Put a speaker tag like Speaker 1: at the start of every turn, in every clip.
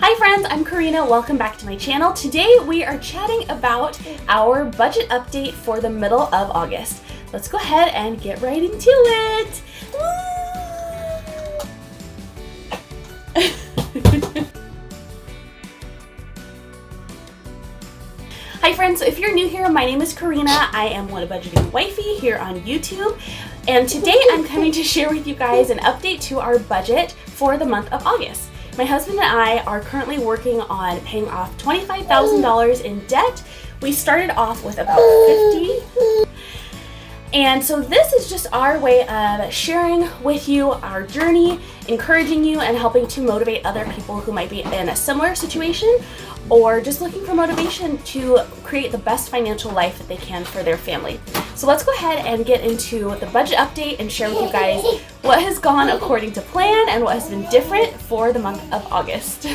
Speaker 1: Hi friends, I'm Corina. Welcome back to my channel. Today we are chatting about our budget update for the middle of August. Let's go ahead and get right into it. Hi friends, so if you're new here, my name is Corina. I am One Budgeting Wifey here on YouTube. And today I'm coming to share with you guys an update to our budget for the month of August. My husband and I are currently working on paying off $25,000 in debt. We started off with about 50. And so this is just our way of sharing with you our journey, encouraging you and helping to motivate other people who might be in a similar situation or just looking for motivation to create the best financial life that they can for their family. So let's go ahead and get into the budget update and share with you guys what has gone according to plan and what has been different for the month of August.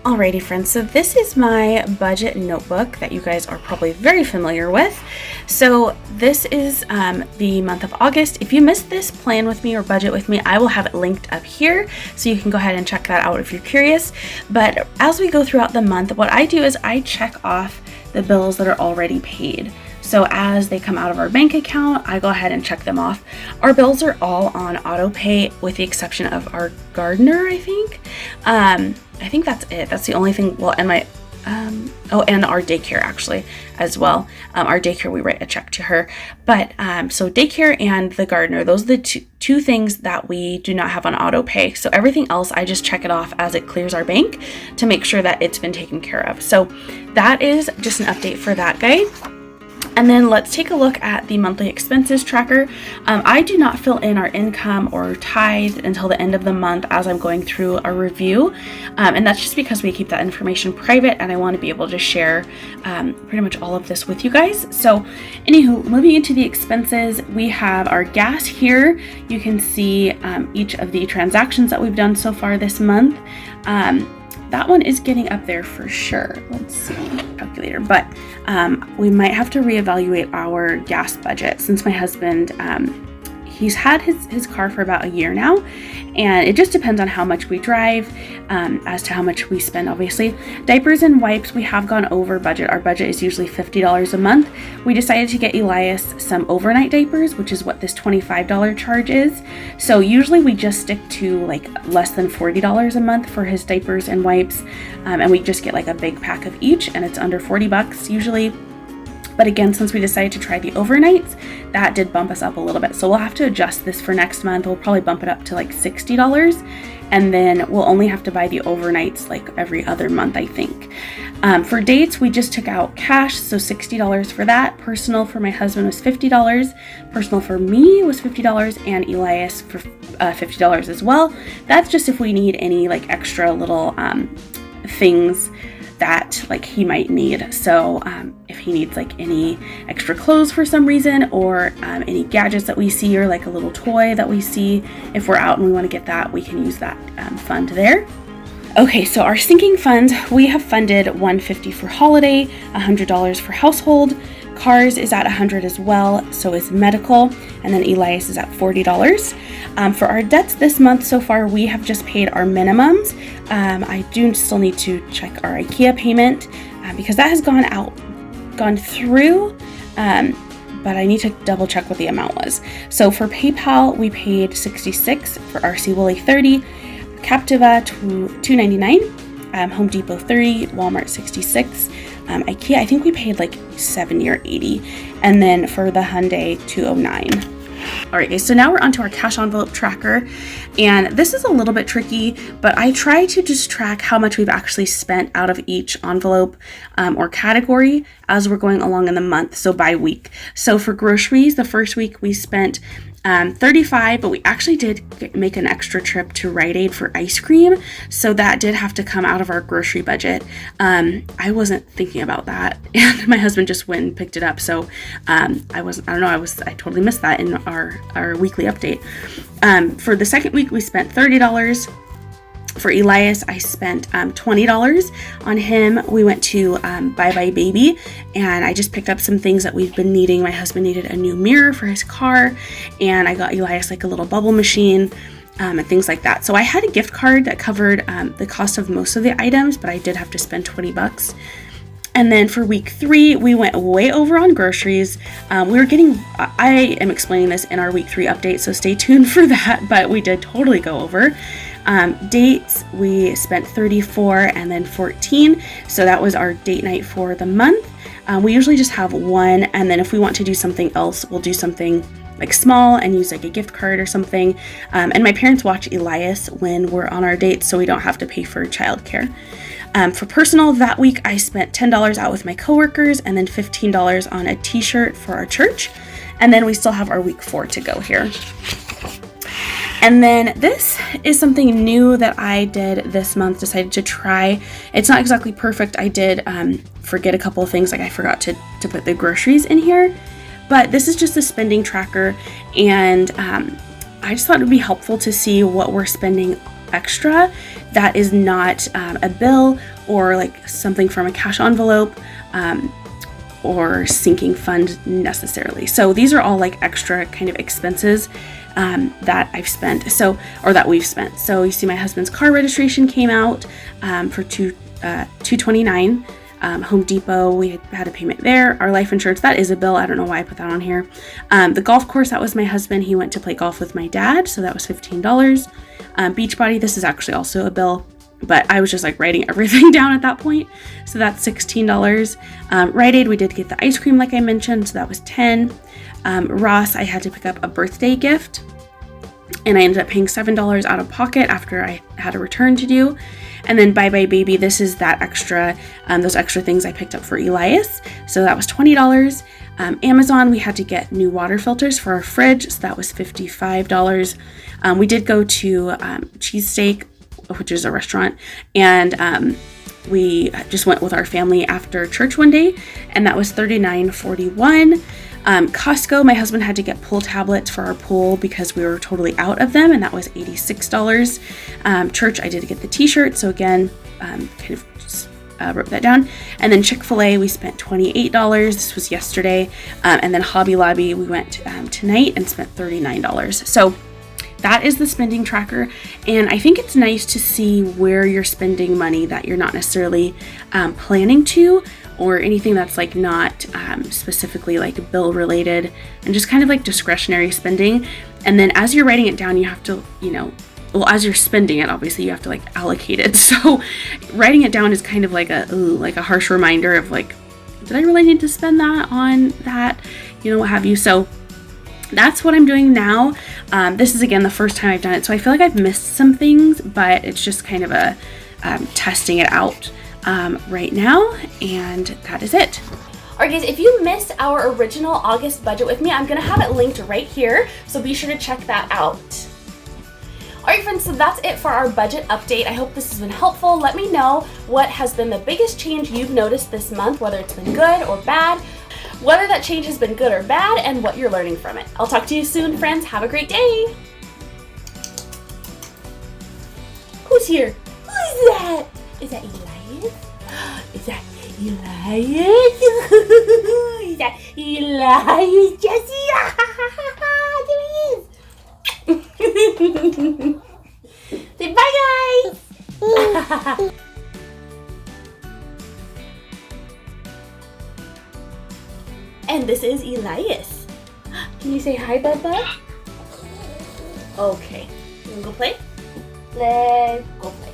Speaker 1: Alrighty friends, so this is my budget notebook that you guys are probably very familiar with. So this is the month of August. If you missed this plan with me or budget with me, I will have it linked up here so you can go ahead and check that out if you're curious. But as we go throughout the month, what I do is I check off the bills that are already paid. So as they come out of our bank account, I go ahead and check them off. Our bills are all on auto pay with the exception of our gardener, I think. I think that's it. That's the only thing. Well, and my, and our daycare actually as well. Our daycare, we write a check to her. But so daycare and the gardener, those are the two things that we do not have on auto pay. So everything else, I just check it off as it clears our bank to make sure that it's been taken care of. So that is just an update for that guy. And then let's take a look at the monthly expenses tracker. I do not fill in our income or tithe until the end of the month as I'm going through a review. And that's just because we keep that information private and I want to be able to share pretty much all of this with you guys. So anywho, moving into the expenses, we have our gas here. You can see each of the transactions that we've done so far this month. That one is getting up there for sure. Let's see, calculator. But we might have to reevaluate our gas budget since my husband, he's had his car for about a year now. And it just depends on how much we drive, as to how much we spend, obviously. Diapers and wipes, we have gone over budget. Our budget is usually $50 a month. We decided to get Elias some overnight diapers, which is what this $25 charge is. So usually we just stick to like less than $40 a month for his diapers and wipes. And we just get like a big pack of each and it's under $40 usually. But again, since we decided to try the overnights, that did bump us up a little bit. So we'll have to adjust this for next month. We'll probably bump it up to like $60. And then we'll only have to buy the overnights like every other month, I think. For dates, we just took out cash, so $60 for that. Personal for my husband was $50. Personal for me was $50 and Elias for $50 as well. That's just if we need any like extra little things that like he might need. So if he needs like any extra clothes for some reason or any gadgets that we see or like a little toy that we see, if we're out and we want to get that, we can use that fund there. Okay, so our sinking funds, we have funded $150 for holiday, $100 for household. Cars is at $100 as well, so is medical, and then Elias is at $40. For our debts this month so far, we have just paid our minimums. I do still need to check our IKEA payment because that has gone through, but I need to double check what the amount was. So for PayPal, we paid $66, for RC Woolley $30, Captiva $2.99, Home Depot $30, Walmart $66. IKEA, I think we paid like $70 or $80, and then for the Hyundai $209. All right, guys, so now we're onto our cash envelope tracker, and this is a little bit tricky, but I try to just track how much we've actually spent out of each envelope or category as we're going along in the month, so by week. So for groceries, the first week we spent $35, but we actually did make an extra trip to Rite Aid for ice cream, so that did have to come out of our grocery budget. I wasn't thinking about that, and my husband just went and picked it up, so I totally missed that in our weekly update. For the second week, we spent $30. For Elias, I spent $20 on him. We went to Bye Bye Baby, and I just picked up some things that we've been needing. My husband needed a new mirror for his car, and I got Elias like a little bubble machine. and things like that. So I had a gift card that covered the cost of most of the items, but I did have to spend $20. And then for week 3, we went way over on groceries. I am explaining this in our week 3 update, so stay tuned for that, but we did totally go over. Dates, we spent $34 and then $14, so that was our date night for the month. We usually just have one, and then if we want to do something else, we'll do something like small and use like a gift card or something. And my parents watch Elias when we're on our dates, so we don't have to pay for childcare. For personal, that week I spent $10 out with my coworkers and then $15 on a t-shirt for our church. And then we still have our week 4 to go here. And then this is something new that I did this month, decided to try. It's not exactly perfect. I did forget a couple of things, like I forgot to put the groceries in here. But this is just a spending tracker, and I just thought it would be helpful to see what we're spending extra that is not a bill or like something from a cash envelope or sinking fund necessarily. So these are all like extra kind of expenses that I've spent, or that we've spent. So you see my husband's car registration came out for $229. Home Depot, we had a payment there. Our life insurance, that is a bill. I don't know why I put that on here. The golf course, that was my husband. He went to play golf with my dad, so that was $15. Beachbody, this is actually also a bill, but I was just like writing everything down at that point, so that's $16. Rite Aid, we did get the ice cream like I mentioned, so that was $10. Ross, I had to pick up a birthday gift, and I ended up paying $7 out of pocket after I had a return to do. And then Bye Bye Baby, this is that extra, those extra things I picked up for Elias. So that was $20. Amazon, we had to get new water filters for our fridge. So that was $55. We did go to Cheesesteak, which is a restaurant. And we just went with our family after church one day. And that was $39.41. Costco, my husband had to get pool tablets for our pool because we were totally out of them, and that was $86. Church, I did get the t-shirt, so again, kind of just wrote that down. And then Chick-fil-A, we spent $28. This was yesterday. And then Hobby Lobby, we went tonight and spent $39. So that is the spending tracker, and I think it's nice to see where you're spending money that you're not necessarily planning to, or anything that's like not specifically like bill related, and just kind of like discretionary spending. And then as you're writing it down, you have to, as you're spending it, obviously you have to like allocate it. So writing it down is kind of like a harsh reminder of like, did I really need to spend that on that, what have you. So that's what I'm doing now. This is again the first time I've done it, so I feel like I've missed some things, but it's just kind of a testing it out right now, and that is it.
Speaker 2: Alright guys, if you missed our original August budget with me, I'm going to have it linked right here, so be sure to check that out. Alright friends, so that's it for our budget update. I hope this has been helpful. Let me know what has been the biggest change you've noticed this month, whether it's been good or bad, whether that change has been good or bad, and what you're learning from it. I'll talk to you soon, friends. Have a great day. Who's here? Who is that? Is that Elias? Is that Elias? Is that Elias? Jesse? There he is. Say bye, guys. And this is Elias. Can you say hi, Bubba? Okay. You wanna go play? Let's go play.